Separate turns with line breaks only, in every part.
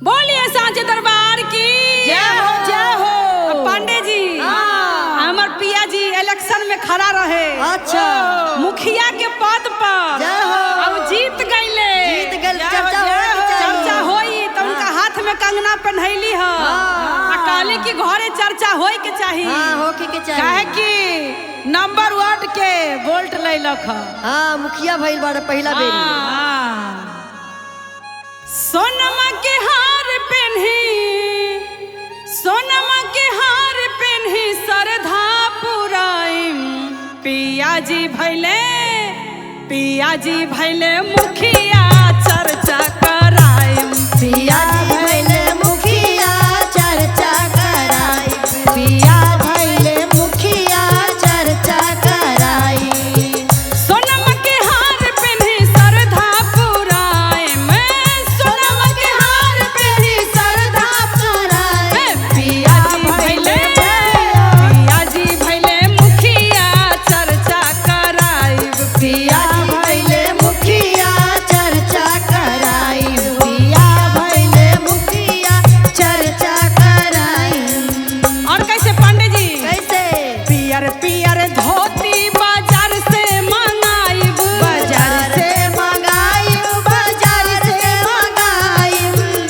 बोलिए सांचे दरबार की
जय हो जय हो।
पांडे जी हमार पिया जी इलेक्शन में खड़ा रहे।
अच्छा
मुखिया के पद पर
जय हो।
अब जीत गईले। चर्चा होई तो उनका हाथ में कंगना पहनैली ह। कहले कि घरे चर्चा होई के चाहिए।
काहे कि नंबर 1 के वोल्ट लैलक ह।
हाँ मुखिया भइल बारे पहला बेर।
सोनमा के हार पहनी, सोनमा के हार पहनी सरधा पुराइम। पिया जी भैले मुखिया चर्चा कराइम।
पिया भइले मुखिया चर्चा कराई। पिया भइले मुखिया चर्चा कराई।
सोनमा के हार पहनी सरधा पुराइम। सोनमा के हार पहनी सरधा पुराइम। पिया जी भैले मुखिया चर्चा कराइब।
पिया भइले मुखिया चर्चा कराई। पिया भइले मुखिया चर्चा कराई।
और कैसे पांडे जी?
कैसे?
पियर पियर धोती बाजार से मंगाइब।
बाजार से मंगाई। बाजार से मंगाई।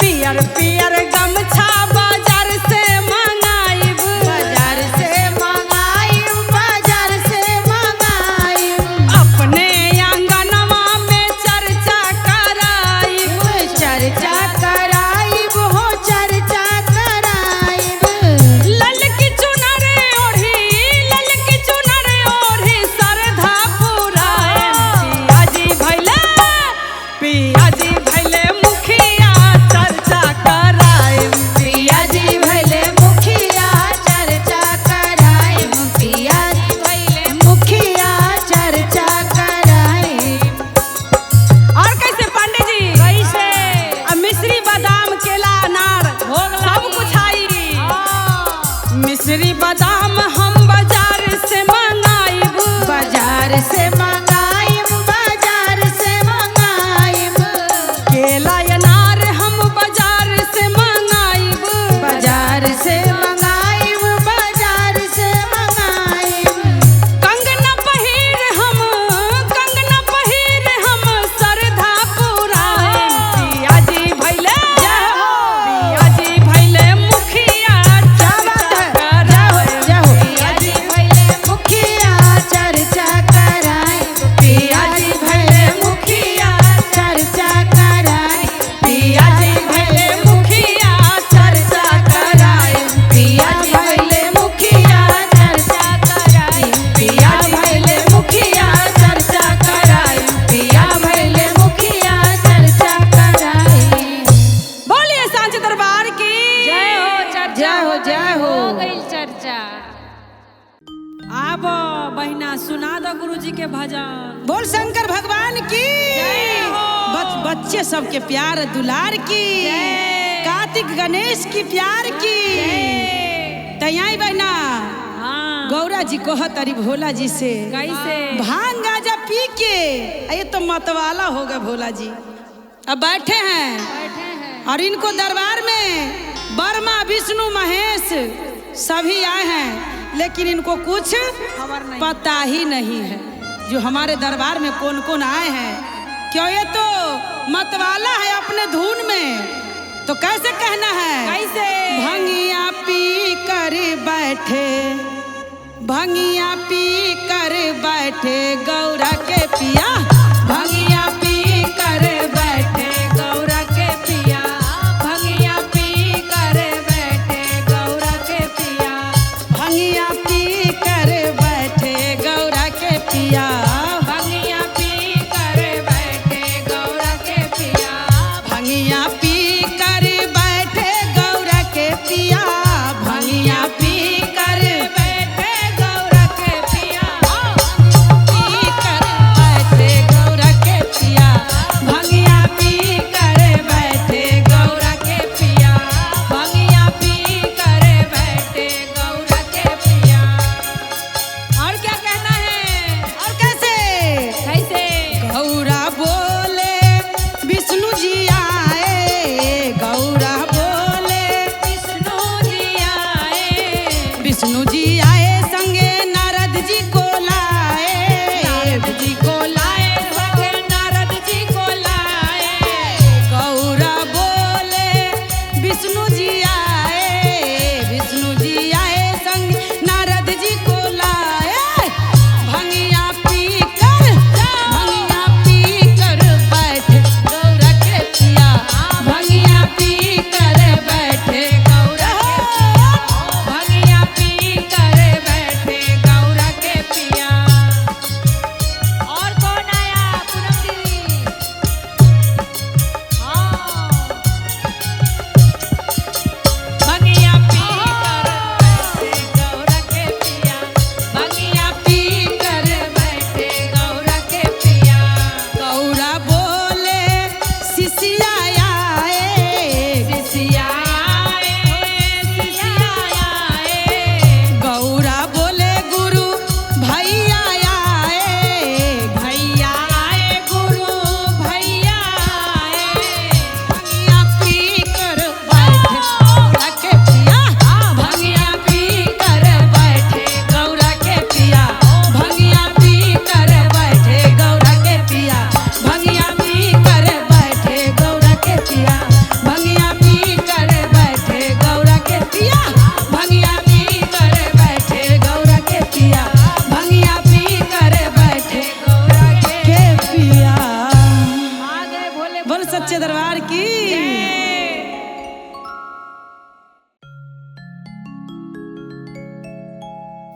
पियर पियर गमछा बाजार से मंगाइब।
बाजार से मंगाई। बाजार से मंगाई।
अपने आंगनवा में चर्चा कराइब।
चर्चा कराइब हो चर्चा कराइब।
ललकी चुनर ओढ़ी, ललकी चुनर ओढ़ी सरधा पुराइम। पिया जी भैले मुखिया चर्चा कराइब।
पिया जी भइले मुखिया चर्चा कराइब। पिया जी भइले मुखिया चर्चा कराइब।
और कैसे पांडे जी? कैसे? अब मिश्री बादाम केला अनार सब कुछ आई। मिश्री बादाम हम बाजार से मंगाइब।
बाजार से मंगाइब। बाजार से मंगाइब।
केला अनार हम बाजार से मंगाइब।
बाजार से मंगाइब। बाजार से मंगाइब।
कंगना पहिर हम सरधा पुराइम। पिया जी भैले मुखिया चर्चा कराइब।
पिया जी भइले मुखिया चर्चा कराई। पिया जी भइले मुखिया चर्चा कराई।
पिया जी भैले मुखिया चर्चा कराइब।
पिया भइले मुखिया चर्चा कराई। पिया भइले मुखिया चर्चा कराई। पिया भइले मुखिया चर्चा कराई।
बोलिए सांचे दरबार की
जय हो चर्चा।
जय हो जय हो।
हो गई चर्चा।
आब बहिना सुना दो गुरुजी के भजन।
बोल शंकर भगवान की
जय हो।
बच्चे सबके प्यार दुलार की। कार्तिक गणेश की प्यार की। तैयारी बहना
हाँ
गौरा जी को तरी भोला जी से
कैसे?
भांग गाजा पी के ये तो मतवाला हो गए भोला जी। अब बैठे हैं और इनको दरबार में बर्मा विष्णु महेश सभी आए हैं, लेकिन इनको कुछ
खबर नहीं।
पता ही नहीं है जो हमारे दरबार में कौन कौन आए हैं। क्यों ये तो मतवाला है अपने धुन में, तो कैसे कहना है?
कैसे?
भंगिया पी कर बैठे, भंगिया पी कर बैठे गौरा के पिया। भंगिया पी कर बैठे गौरा के पिया। भंगिया पी कर बैठे गौरा के पिया। भंगिया पी कर बैठे गौरा के पिया। भंगिया पी कर बैठे गौरा के पिया। भंगिया पी कर बैठे गौरा के पिया। भंगिया पी कर बैठे गौरा के पिया। पी कर बैठे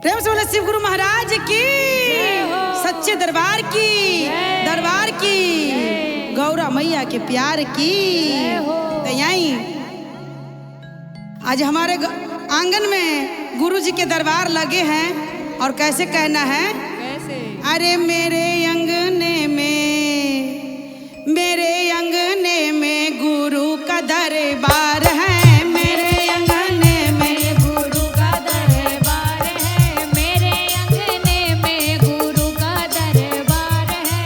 प्रेम से बोले शिव गुरु महाराज की, सच्चे दरबार की, दरबार की, गौरा मैया के प्यार की। तो यहीं आज हमारे आंगन में गुरु जी के दरबार लगे हैं और कैसे कहना है?
कैसे?
अरे मेरे अंगने में गुरु का दरबार है। मेरे अंगने में
गुरु का दरबार है, मेरे अंगने में गुरु का दरबार है,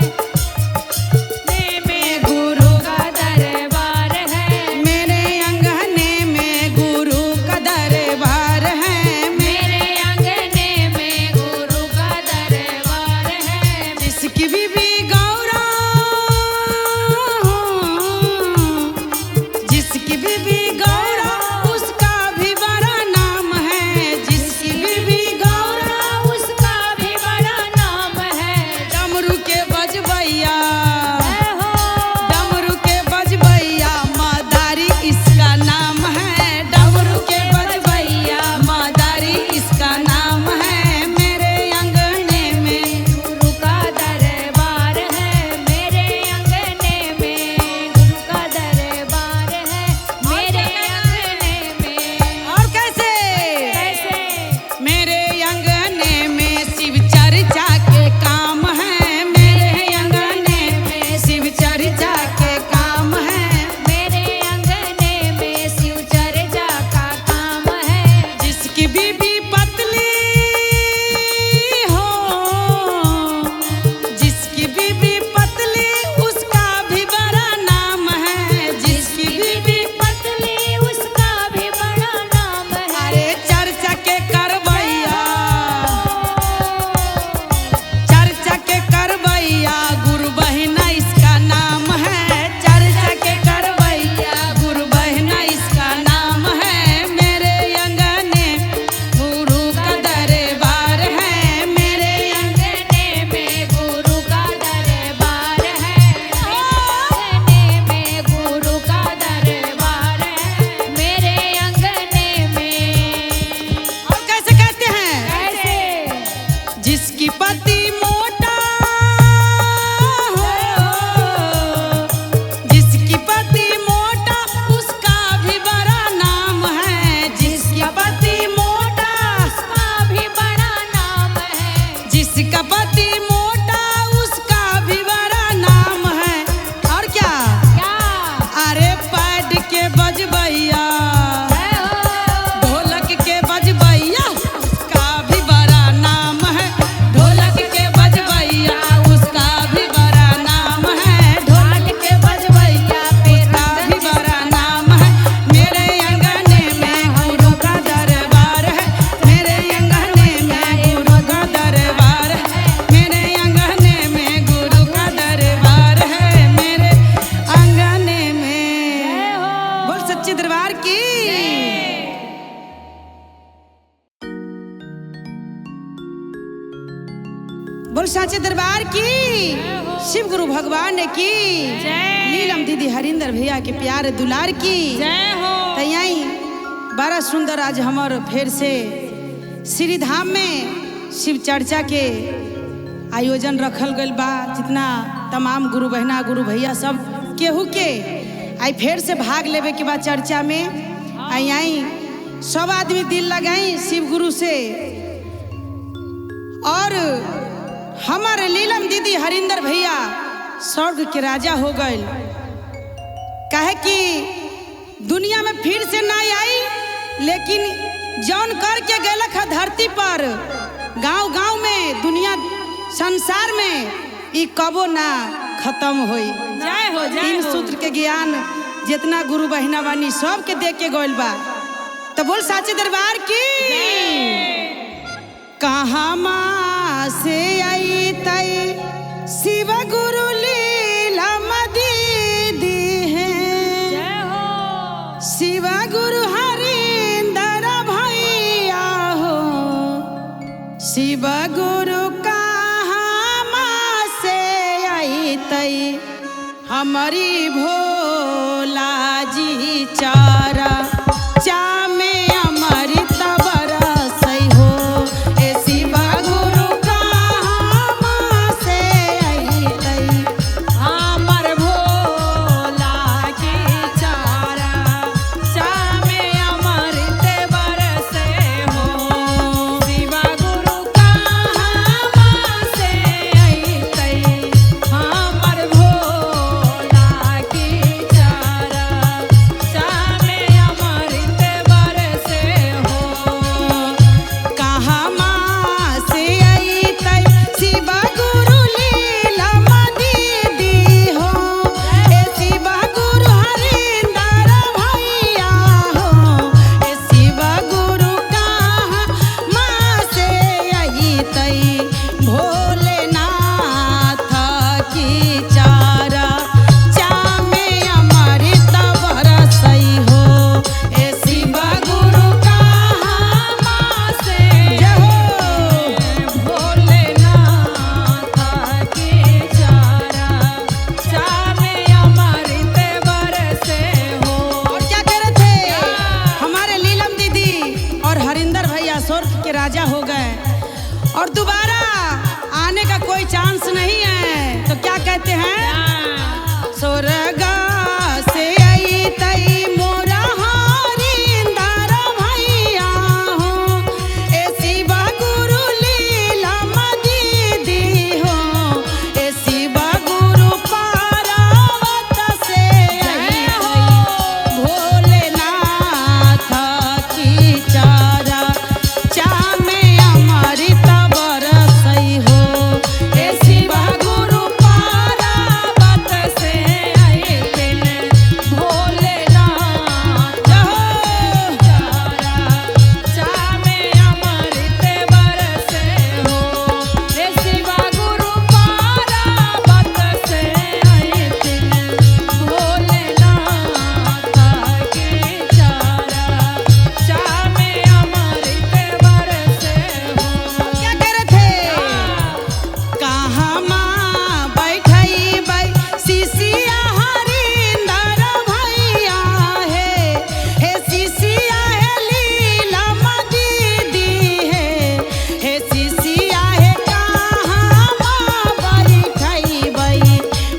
में गुरु का दरबार है,
मेरे अंगने में गुरु का दरबार है।
मेरे अंगने में गुरु का दरबार है।
जिसकी बीबी गौरा, जिसकी बीबी गौरा उसका भी बड़ा नाम है। जिसकी बीबी गौरा
उसका भी बड़ा नाम है।
डमरू के बजबैया, डमरू के बजबैया मादारी इसका नाम है। डमरू के बजबैया मादारी इसका नाम है। मेरे अंगने में
गुरु का दरबार है, मेरे अंगने में गुरु का दरबार है, मेरे अंगने में।
और कैसे?
कैसे?
मेरे अंगने में शिव चर्चा के काम है। मेरे अंगने में शिव चर्चा के काम है।
मेरे अंगने में शिव चर्चा का काम है।
जिसकी बीबी पतली हो, जिसकी बीबी पतली उसका भी बड़ा नाम है। जिसकी बीबी
पतली उसका भी बड़ा नाम है।
अरे चर्चा के करवैया, चर्चा के करवैया गुरु बहिना इसका नाम है। चर्चा के करवैया गुरु बहिना इसका नाम है। मेरे अंगने गुरु का दरबार है। मेरे
अंगने में गुरु का दरबार है, मेरे अंगने में गुरु का दरबार है, मेरे अंगने में।
और कैसे कहते हैं?
कैसे?
जिसकी पति मोटा हो, जिसकी पति मोटा उसका भी बड़ा नाम है। जिसकी पति मोटा,
उसका भी बड़ा नाम है।
जिसका पति मोटा उसका भी बड़ा नाम है। और क्या?
क्या?
अरे पैड के बजबैया,
है हो।
ढोलक के बजबैया उसका भी बड़ा नाम है। ढोलक के बजबैया उसका भी बड़ा नाम है। ढोलक के बजबैया उसका भी बड़ा नाम है। मेरे अंगने में गुरु का दरबार है। मेरे अंगने में गुरु का दरबार है। मेरे अंगने में गुरु का दरबार है। मेरे अंगने में बोल सच्चे दरबार की। बोल साचे दरबार की, शिव गुरु भगवान की, नीलम दीदी हरिंदर भैया के प्यार दुलार की
जय हो।
तो यहीं बड़ा सुंदर आज हमार फिर से श्री धाम में शिव चर्चा के आयोजन रखल गइल बा। जितना तमाम गुरु बहना गुरु भैया सब केहू के आई फिर से भाग लेवे के बाद चर्चा में आई सब आदमी दिल लगाई शिव गुरु से। और हमारे नीलम दीदी हरिंदर भैया स्वर्ग के राजा हो गए। कहे कि दुनिया में फिर से ना आई, लेकिन जौन करके गलक है धरती पर, गांव गांव में, दुनिया संसार में, ई कबो ना खत्म होई।
जय हो, जय
तीन
हो।
सूत्र के ज्ञान जितना गुरु बहिना बानी सब के देख के गइल बा। तो बोल साचे दरबार की। कहाँ माँ से आई तई शिव गुरु लीला दीदी है।
जय हो।
शिव गुरु हरिंदर भैया हो। शिव गुरु कहाँ माँ से आई तई हमारी भोला जी चारा चा में अमृत बरसई हो। ए और दोबारा आने का कोई चांस नहीं है। तो क्या कहते हैं? स्वर्ग से आई तई मोरा हरिंदर भैया हो, ए शिवा गुरु लीला मदीदी हो, ए शिवा गुरु पार्वत से आई भोलेनाथ की चारा चामे अमृत बरसई हो, ए शिवा गुरु पार्वत से आई भोलेनाथ चारा चामे अमृत बरसे हो,
रे शिवा गुरु पार्वत से आए भोलेनाथ की चारा चामे अमृत बरसे हो।
क्या कह रहे थे? कहाँ माँ बैठई बै शिशिया हरिंदर भैया हे शिशिया है लीला मदीदी हे शिशिया है कहाँ माँ बैठई बै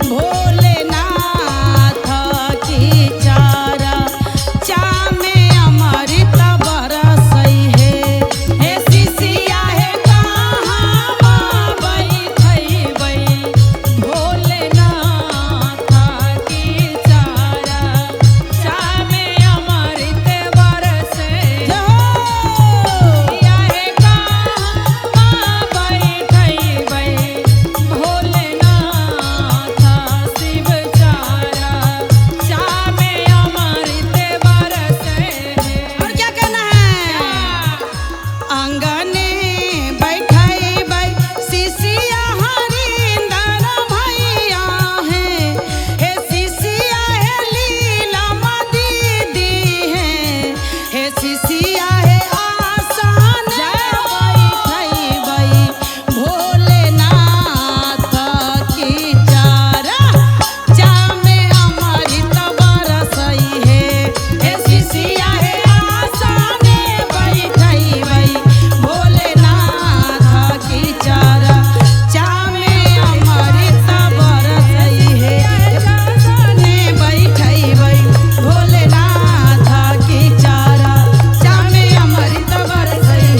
भोलेनाथ की चारा चामे अमृत बरसई हे शिशिया है कहाँ माँ
बैठई बै भोलेनाथ की चारा चामे अमृत बरसे
जो
या है कहाँ बैठई बै भोलेनाथ शिव चारा चामे अमृत बरसे
और क्या कहना है? आंगने बैठई बै शिशिया हरिंदर भैया हे शिशिया है लीला मदीदी हे शिशिया है आसान बैठई बै भोलेनाथ की चारा चामे अमृत बरसई हे शिशिया है आसान बैठई बै भोलेनाथ की चारा चामे अमृत बरसई आसने बैठई बै भोलेनाथ की चारा चामे अमृत बरसई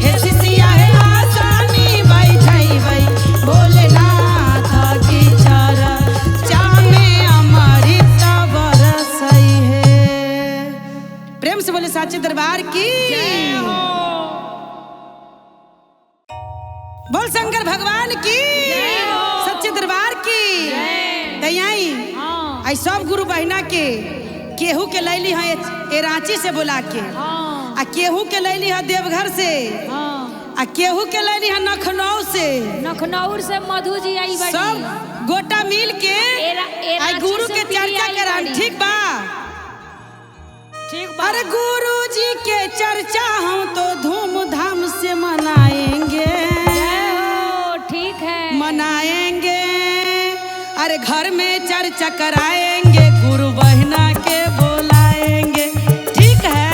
हे शिशिया है आसानी बैठई बै भोलेनाथ की चारा चामे अमृत बरसई है। प्रेम से बोले साचे दरबार की बोल शंकर भगवान की सच्चे दरबार की दयाई।
हाँ
आई सब गुरु बहिना के केहू के लैली है ए रांची से बुला के,
हाँ
आ केहू के लैली है देवघर से,
हाँ
आ केहू के लैली है लखनऊ से।
लखनऊ से मधु जी आई बड़ी
सब गोटा मिल के आई गुरु के चर्चा करान। ठीक बा?
ठीक बा।
अरे गुरु जी के चर्चा हम तो धूमधाम से मनाएंगे
ठीक है
मनाएंगे। अरे घर में चर्चा कराएंगे, गुरु बहिना के बुलाएंगे। ठीक है?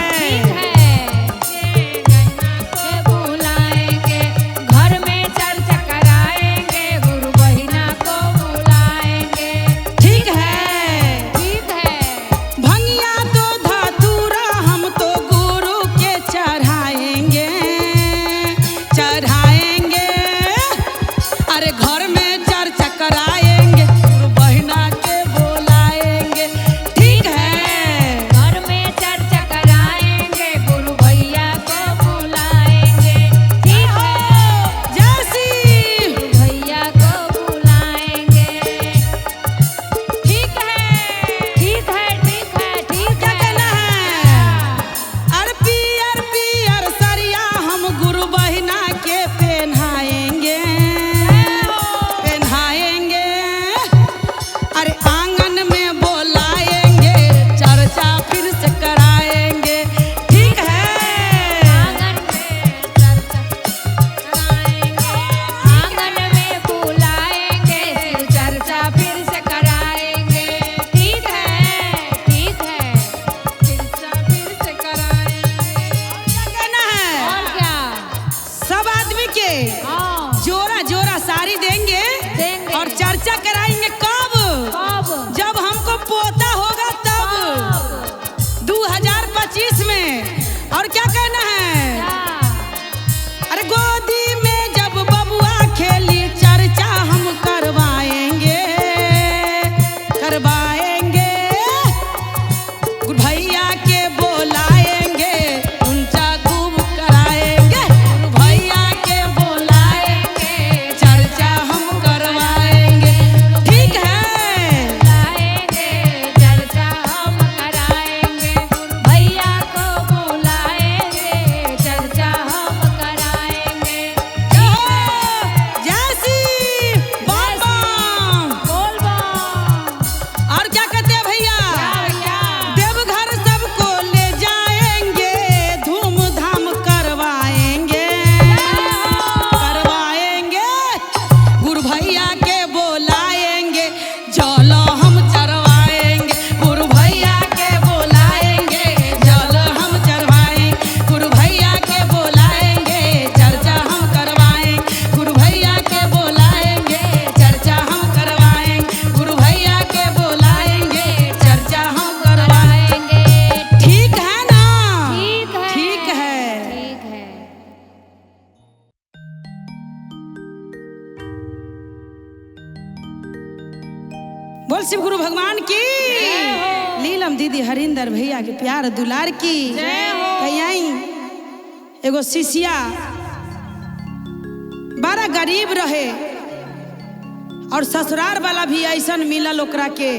के बुलाएंगे, घर में चर्चा कराएंगे, गुरु बहिना को बुलाएंगे।
ठीक है?
ठीक है
भंगिया तो धतूरा हम तो गुरु के चढ़ाएंगे चढ़ाएंगे। अरे घर में चर्चा कराएंगे, गुरु बहिना के बुलाएंगे। और क्या कहना है?
क्या?
अरे गोदी में जब बबुआ खेली चर्चा हम करवाएंगे, करवाएंगे। गुरु भैया के बोलाएंगे, उनका खूब कराएंगे। गुरु भैया के बोलाएंगे, चर्चा हम करवाएंगे। ठीक है,
लाएंगे चर्चा हम कराएंगे, भैया को बुलाएंगे, चर्चा हम कराएंगे।
जैसी बाबा।
बोल बा।
और क्या कहते हैं भैया?
क्या?
देवघर सबको ले जाएंगे, धूमधाम करवाएंगे, करवाएंगे। गुरु भैया के बोलाएंगे, चलो हम चरवाएंगे। गुरु भैया के बोलाएंगे, चलो हम चरवाएंगे। गुरु भैया के बोलाएंगे, चर्चा हम करवाएंगे। गुरु भैया के बोलाएंगे, चर्चा हम करवाएंगे। गुरु भैया के बोलाएंगे, चर्चा हम करवाएंगे। ठीक है ना?
ठीक है।
ठीक है।
ठीक है।
बोल शिव गुरु भगवान की। लीलम दीदी हरिंदर भैया के प्यार दुलार की। कहीं आई एगो शिष्या बड़ा गरीब रहे और ससुराल वाला भी ऐसन मिलल ओकरा के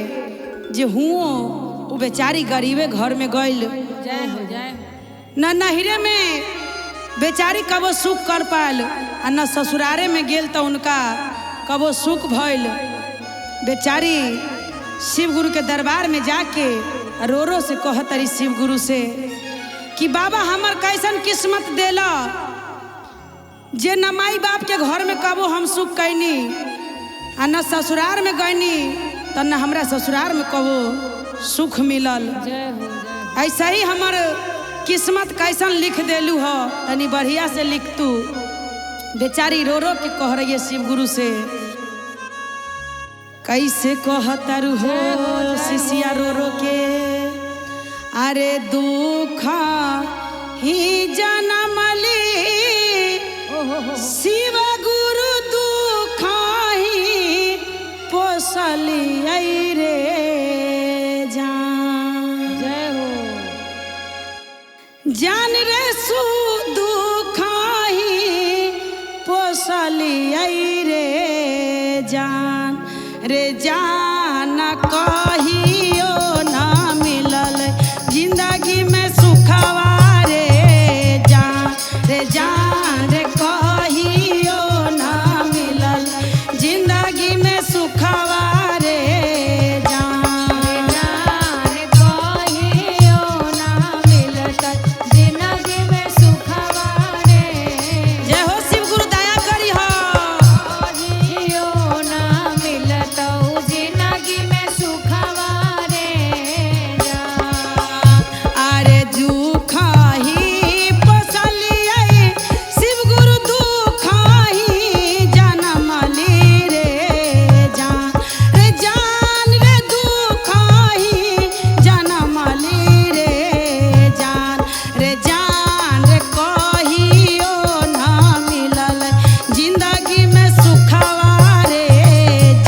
जे हुओ वो बेचारी गरीबे घर में गइल।
जय हो जय हो।
न नहिरे में बेचारी कबो सुख कर पायल आ न ससुरारे में गेल तो उनका कबो सुख भइल। बेचारी शिव गुरु के दरबार में जाके रो रो से कहतरी शिव गुरु से कि बाबा हमर कैसन किस्मत देला जे न माई बाप के घर में कबो हम सुख कैनी आ न ससुरार में गईनी तो न हमरा ससुरार में कबो सुख मिलल।
जय हो जय हो।
ऐसा ही हमर किस्मत कैसन लिख देलू हो, तनी बढ़िया से लिख तू। बेचारी रो रो के कह रही है शिव गुरु से। कैसे कहतरु हो शिष्या रो रो के, अरे दुख ही जनमली शिव गुरु दुख ही पोसली रे जान।
जय हो।
जान रे सु दुख ही पोसली रे जान। रे जान कहियो ना मिलल जिंदगी में सुखवा रे जान। रे जान रे कहियो ना मिलल जिंदगी में सुखवा रे जान।
जान कहियो ना मिलत जिंदगी में सुखवा रे।
जय हो शिव गुरु दया करी हो।
कहियो ना मिलत जिंदगी में सुखवा रे जान।
अरे दुख ही पोसलियै शिव गुरु दुख ही जनमली रे जान। रे जान रे दुख ही जनमली रे जान। रे जान रे कहियो ना मिलल जिंदगी में सुखवा रे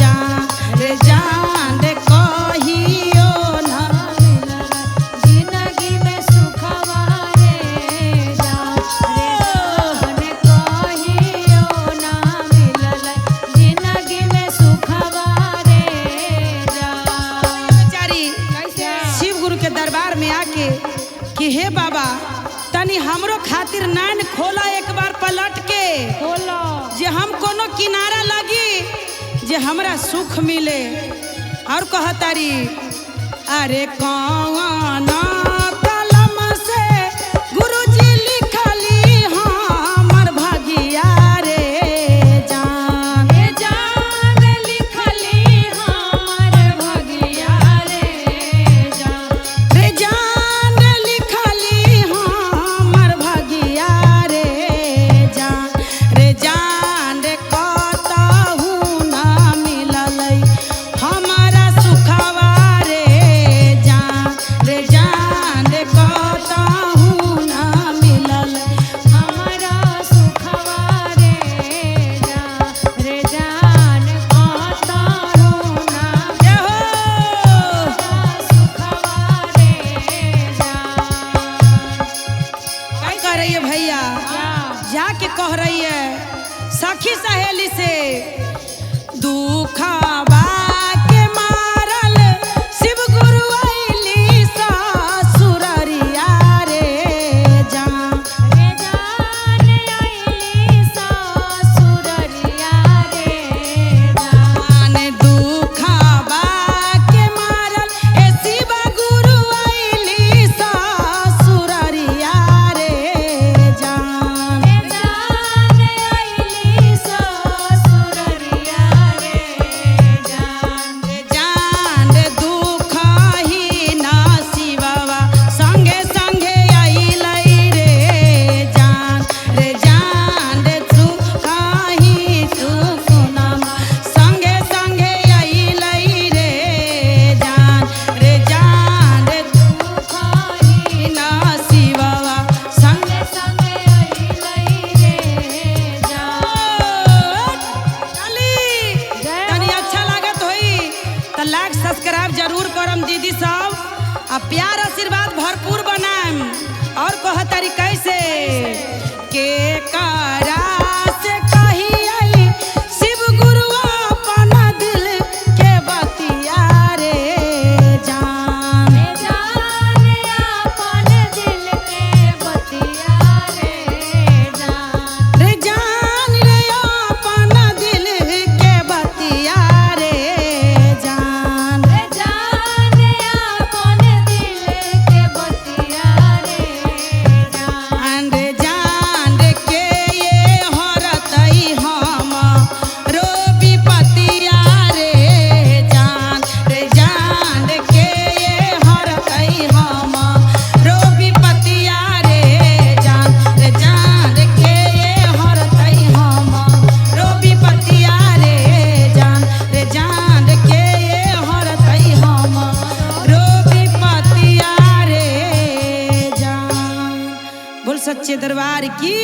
जान। रे जान रे कहियो ना मिलल
जिंदगी में सुखवा रे जान। रे जान कहियो ना मिलल जिंदगी में सुखवा रे जान।
बेचारी
कैसे?
शिव गुरु के दरबार में आके कि हे बाबा तनी हमरो खातिर नैन खोला एक बार पलट के,
बोलो।
जे हम कोनो किनारा लगी जे हमरा सुख मिले। और कहतारी अरे कौन कलम से गुरुजी लिखली हमर भगिया रे जान।
रे जान लिखली हमर भगिया रे जान।
रे जान लिखली हमर भगिया रे जान। रे जान रे कतहु ना मिललै हमारा सुखवा रे जान। रे जान कह रही है सखी सहेली से, दुखबा के मारल शिव गुरु आइली ससुररिया रे जान,
रे जान आइली ससुररिया रे जान,
दुखबा के मारल ए शिव गुरु आइली ससुररिया रे जान,
रे जान आइली ससुररिया रे जान,
जान दुख ही ना शिववा संगे संगे आइलै रे जान, रे जान दुख ही सुकुनमा संगे संगे आइलै रे जान, रे जान दुख ही ना शिववा संगे
संगे आइलै रे जान।
तनी अच्छा लागत होई तो लाइक सब्सक्राइब जरूर करम दीदी सब, आ प्यार आशीर्वाद भरपूर बनाएम। और कह तारी कैसे के करा से कही आई शिव गुरु अपन दिल के बतिया रे जान,
रे जान अपन दिल के बतिया रे जान,
रे जान रे अपन दिल के बतिया रे जान,
रे जान अपन दिल के बतिया रे जान,
रे जान के ये हरतई हम रो विपतिया रे जान, रे जान के ये हरतई हम रो विपतिया रे जान, रे जान के ये हरतई हम रो विपतिया रे जान, रे जान के ये हरतई हम रो विपतिया रे जान। बोल सच्चे दरबार की।